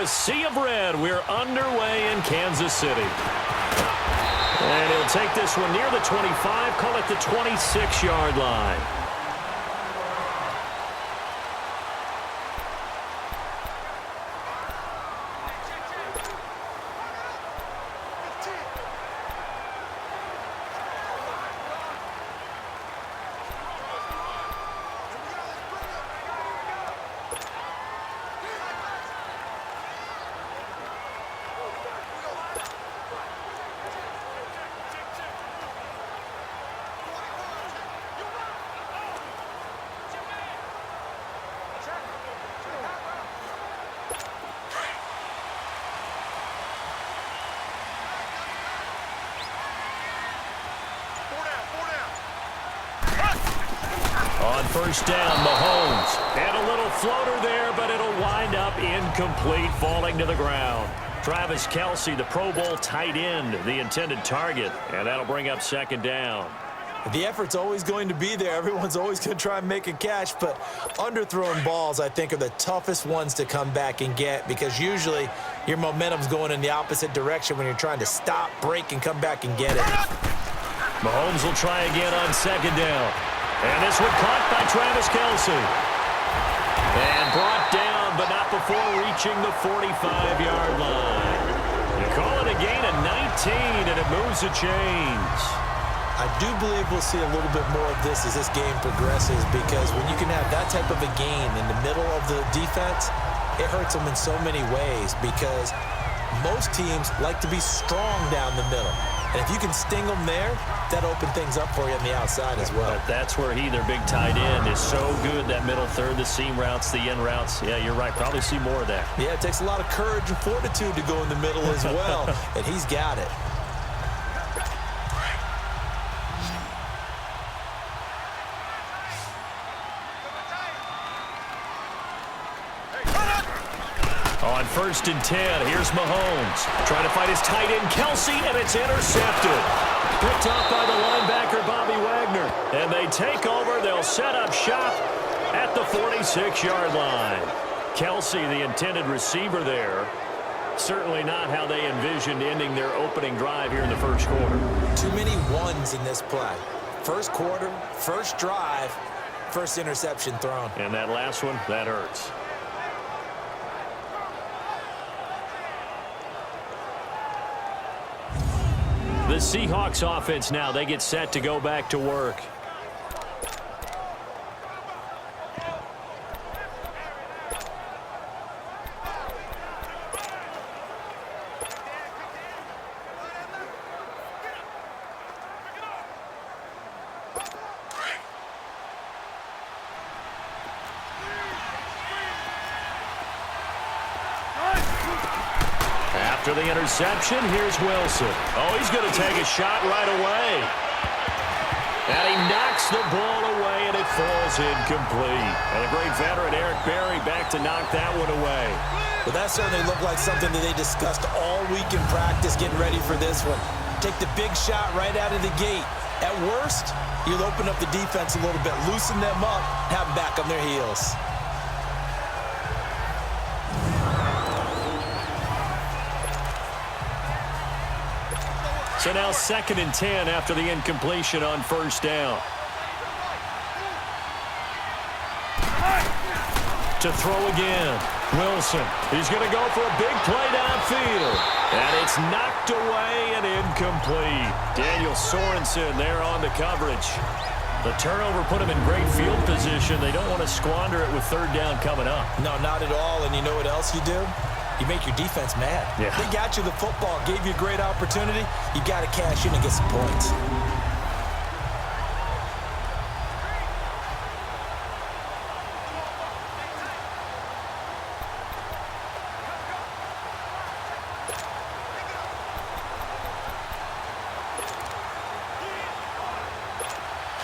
a sea of red. We're underway in Kansas City. And he'll take this one near the 25, call it the 26-yard line. On first down, Mahomes. And a little floater there, but it'll wind up incomplete, falling to the ground. Travis Kelce, the Pro Bowl tight end, the intended target. And that'll bring up second down. The effort's always going to be there. Everyone's always going to try and make a catch, but underthrown balls, I think, are the toughest ones to come back and get because usually your momentum's going in the opposite direction when you're trying to stop, break, and come back and get it. Mahomes will try again on second down. And this one caught by Travis Kelce. And brought down, but not before reaching the 45-yard line. You call it a gain of 19, and it moves the chains. I do believe we'll see a little bit more of this as this game progresses because when you can have that type of a gain in the middle of the defense, it hurts them in so many ways because most teams like to be strong down the middle. And if you can sting them there, that opens things up for you on the outside as well. But that's where he, their big tight end, is so good, that middle third, the seam routes, the in routes. Yeah, you're right. Probably see more of that. Yeah, it takes a lot of courage and fortitude to go in the middle as well, and he's got it. On first and 10, here's Mahomes. Trying to fight his tight end, Kelce, and it's intercepted. Picked off by the linebacker, Bobby Wagner. And they take over. They'll set up shop at the 46-yard line. Kelce, the intended receiver there. Certainly not how they envisioned ending their opening drive here in the first quarter. Too many ones in this play. First quarter, first drive, first interception thrown. And that last one, that hurts. The Seahawks offense now, they get set to go back to work. After the interception, here's Wilson. Oh, he's going to take a shot right away. And he knocks the ball away, and it falls incomplete. And the great veteran Eric Berry back to knock that one away. Well, that certainly looked like something that they discussed all week in practice getting ready for this one. Take the big shot right out of the gate. At worst, you'll open up the defense a little bit, loosen them up, have them back on their heels. So now second and 10 after the incompletion on first down. To throw again. Wilson. He's going to go for a big play downfield. And it's knocked away and incomplete. Daniel Sorensen there on the coverage. The turnover put him in great field position. They don't want to squander it with third down coming up. No, not at all. And you know what else you do? You make your defense mad. Yeah. They got you the football, gave you a great opportunity. You got to cash in and get some points.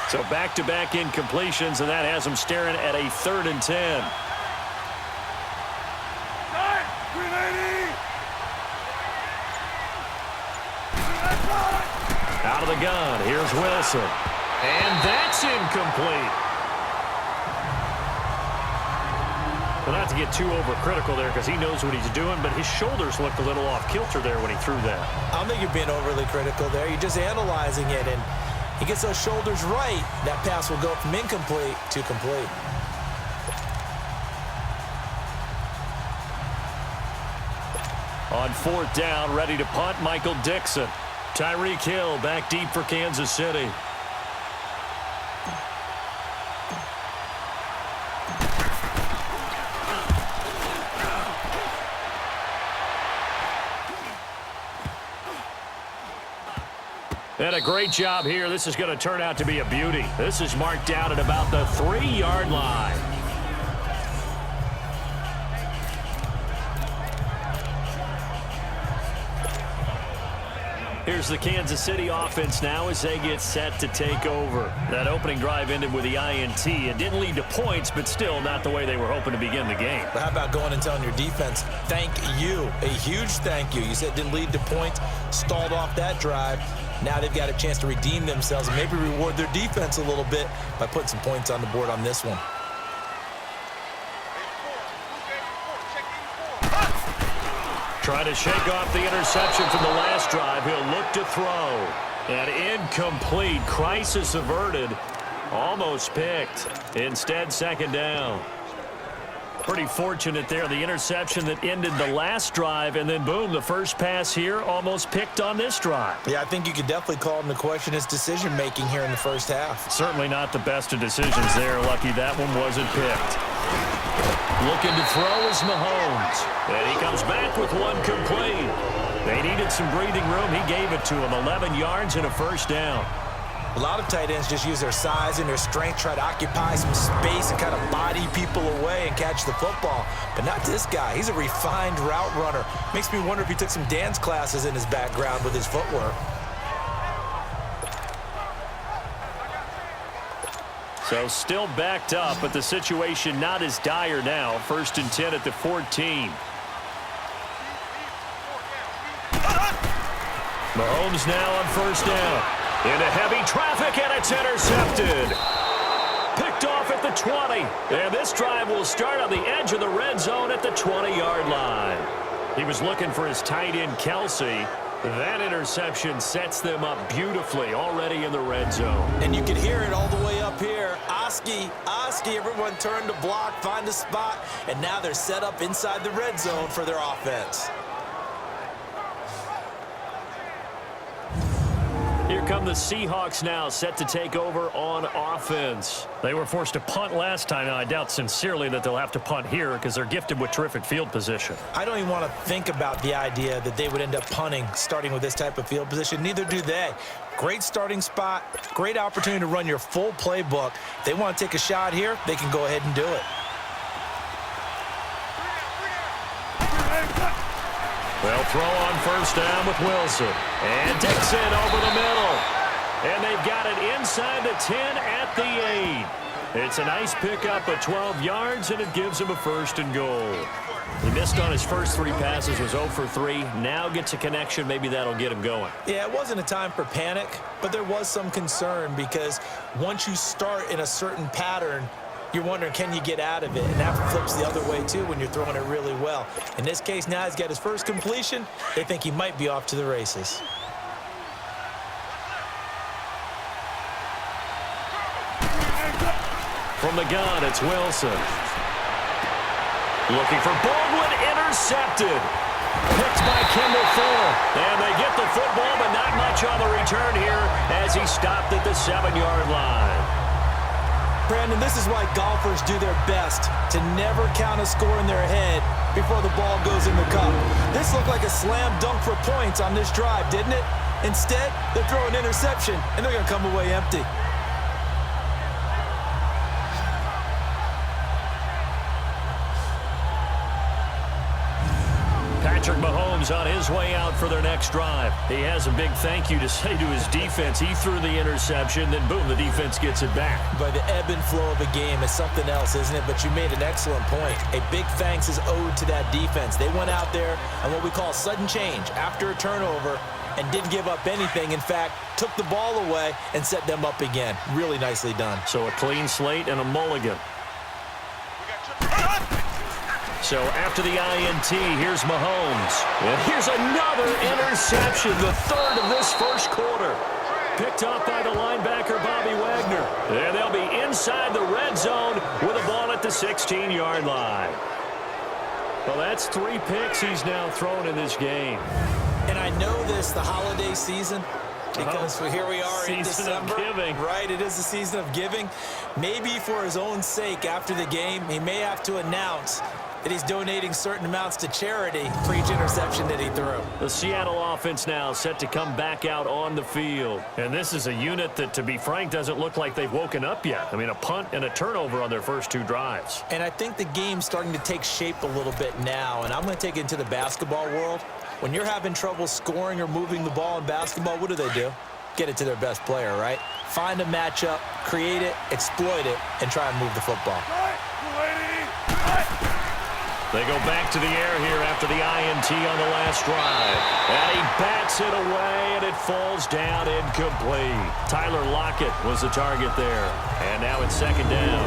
So back-to-back incompletions, and that has them staring at a third and 10. Out of the gun, here's Wilson. And that's incomplete. Well, not to get too overcritical there because he knows what he's doing, but his shoulders looked a little off kilter there when he threw that. I don't think you're being overly critical there. You're just analyzing it, and he gets those shoulders right. That pass will go from incomplete to complete. On 4th down, ready to punt, Michael Dixon. Tyreek Hill back deep for Kansas City. And a great job here. This is going to turn out to be a beauty. This is marked down at about the 3-yard line. Here's the Kansas City offense now as they get set to take over. That opening drive ended with the INT. It didn't lead to points, but still not the way they were hoping to begin the game. But how about going and telling your defense, thank you, a huge thank you. You said it didn't lead to points, stalled off that drive. Now they've got a chance to redeem themselves and maybe reward their defense a little bit by putting some points on the board on this one. Trying to shake off the interception from the last drive. He'll look to throw. And incomplete. Crisis averted. Almost picked. Instead, 2nd down. Pretty fortunate there. The interception that ended the last drive, and then, boom, the first pass here almost picked on this drive. Yeah, I think you could definitely call him to question his decision-making here in the first half. Certainly not the best of decisions there. Lucky that one wasn't picked. Looking to throw is Mahomes. And he comes back with one complete. They needed some breathing room. He gave it to him. 11 yards and a 1st down. A lot of tight ends just use their size and their strength, try to occupy some space and kind of body people away and catch the football. But not this guy. He's a refined route runner. Makes me wonder if he took some dance classes in his background with his footwork. So still backed up, but the situation not as dire now. 1st and 10 at the 14. Mahomes now on 1st down. Into heavy traffic, and it's intercepted. Picked off at the 20. And this drive will start on the edge of the red zone at the 20-yard line. He was looking for his tight end, Kelsey. That interception sets them up beautifully already in the red zone. And you can hear it all the way up here. Oski, everyone turned to block, find a spot, and now they're set up inside the red zone for their offense. Here come the Seahawks now, set to take over on offense. They were forced to punt last time. Now, I doubt sincerely that they'll have to punt here because they're gifted with terrific field position. I don't even want to think about the idea that they would end up punting starting with this type of field position. Neither do they. Great starting spot, great opportunity to run your full playbook. If they want to take a shot here, they can go ahead and do it. They'll throw on 1st down with Wilson. And Dixon over the middle. And they've got it inside the 10 at the 8. It's a nice pickup of 12 yards, and it gives him a 1st and goal. He missed on his first 3 passes, was 0 for 3. Now gets a connection. Maybe that'll get him going. Yeah, it wasn't a time for panic, but there was some concern because once you start in a certain pattern, you're wondering, can you get out of it? And that flips the other way, too, when you're throwing it really well. In this case, now he's got his first completion. They think he might be off to the races. From the gun, it's Wilson. Looking for Baldwin, intercepted. Picked by Kendall Fuller. And they get the football, but not much on the return here as he stopped at the 7-yard line. Brandon, this is why golfers do their best to never count a score in their head before the ball goes in the cup. This looked like a slam dunk for points on this drive, didn't it? Instead, they're throwing interception, and they're going to come away empty. Patrick Mahomes on his way out for their next drive. He has a big thank you to say to his defense. He threw the interception, then boom, the defense gets it back. But the ebb and flow of a game is something else, isn't it? But you made an excellent point. A big thanks is owed to that defense. They went out there on what we call sudden change after a turnover and didn't give up anything. In fact, took the ball away and set them up again. Really nicely done. So a clean slate and a mulligan. So after the INT, here's Mahomes. And here's another interception, the third of this first quarter. Picked up by the linebacker, Bobby Wagner. And they'll be inside the red zone with a ball at the 16-yard line. Well, that's 3 picks he's now thrown in this game. And I know this, the holiday season, because here we are in December. Season of giving. Right, it is the season of giving. Maybe for his own sake after the game, he may have to announce that he's donating certain amounts to charity for each interception that he threw. The Seattle offense now set to come back out on the field. And this is a unit that, to be frank, doesn't look like they've woken up yet. I mean, a punt and a turnover on their first 2 drives. And I think the game's starting to take shape a little bit now, and I'm going to take it into the basketball world. When you're having trouble scoring or moving the ball in basketball, what do? Get it to their best player, right? Find a matchup, create it, exploit it, and try and move the football. They go back to the air here after the INT on the last drive. And he bats it away, and it falls down incomplete. Tyler Lockett was the target there. And now it's second down.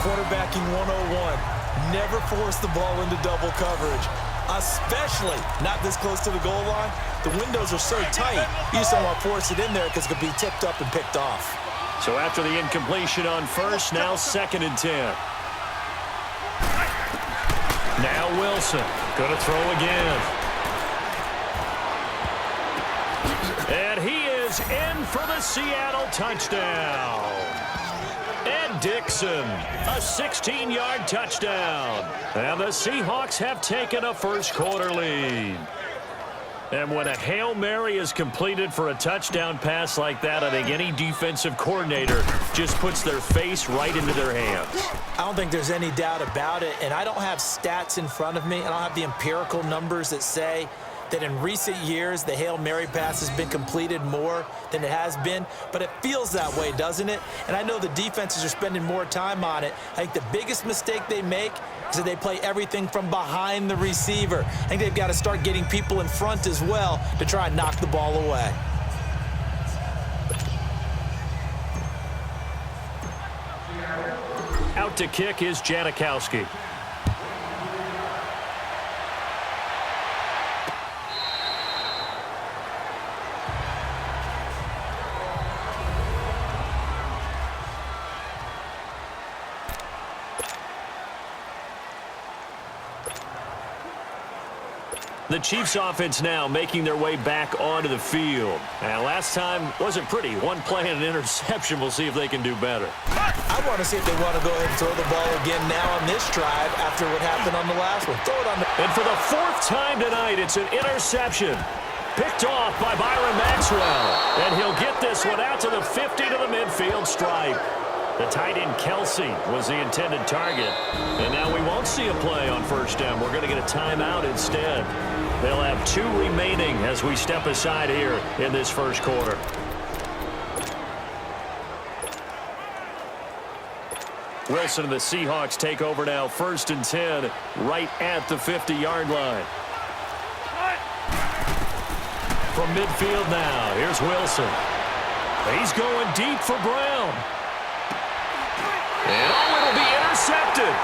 Quarterbacking 101. Never force the ball into double coverage, especially not this close to the goal line. The windows are so tight, you just don't want to force it in there because it could be tipped up and picked off. So after the incompletion on first, now 2nd and 10. Now Wilson, going to throw again. And he is in for the Seattle touchdown. Ed Dixon, a 16-yard touchdown. And the Seahawks have taken a first quarter lead. And when a Hail Mary is completed for a touchdown pass like that, I think any defensive coordinator just puts their face right into their hands. I don't think there's any doubt about it, and I don't have stats in front of me. I don't have the empirical numbers that say that in recent years the Hail Mary pass has been completed more than it has been, but it feels that way, doesn't it? And I know the defenses are spending more time on it. I think the biggest mistake they make is that they play everything from behind the receiver. I think they've got to start getting people in front as well to try and knock the ball away. Out to kick is Janikowski. The Chiefs offense now making their way back onto the field. And last time wasn't pretty. 1 play and an interception. We'll see if they can do better. I want to see if they want to go ahead and throw the ball again now on this drive after what happened on the last one. Throw it on the... And for the 4th time tonight, it's an interception. Picked off by Byron Maxwell. And he'll get this one out to the 50 to the midfield stripe. The tight end Kelsey was the intended target. And now we won't see a play on first down. We're going to get a timeout instead. They'll have 2 remaining as we step aside here in this first quarter. Wilson and the Seahawks take over now, 1st and 10, right at the 50-yard line. From midfield now, here's Wilson. He's going deep for Brown. And it'll be intercepted.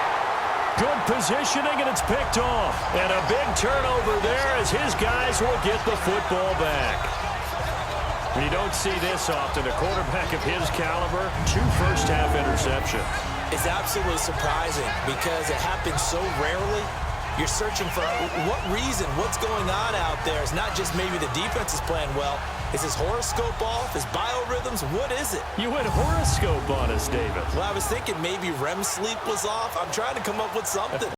Good positioning, and it's picked off. And a big turnover there as his guys will get the football back. You don't see this often. A quarterback of his caliber, 2 first-half interceptions. It's absolutely surprising because it happens so rarely. You're searching for what reason, what's going on out there. It's not just maybe the defense is playing well. Is his horoscope off? His biorhythms? What is it? You went horoscope on us, David. Well, I was thinking maybe REM sleep was off. I'm trying to come up with something.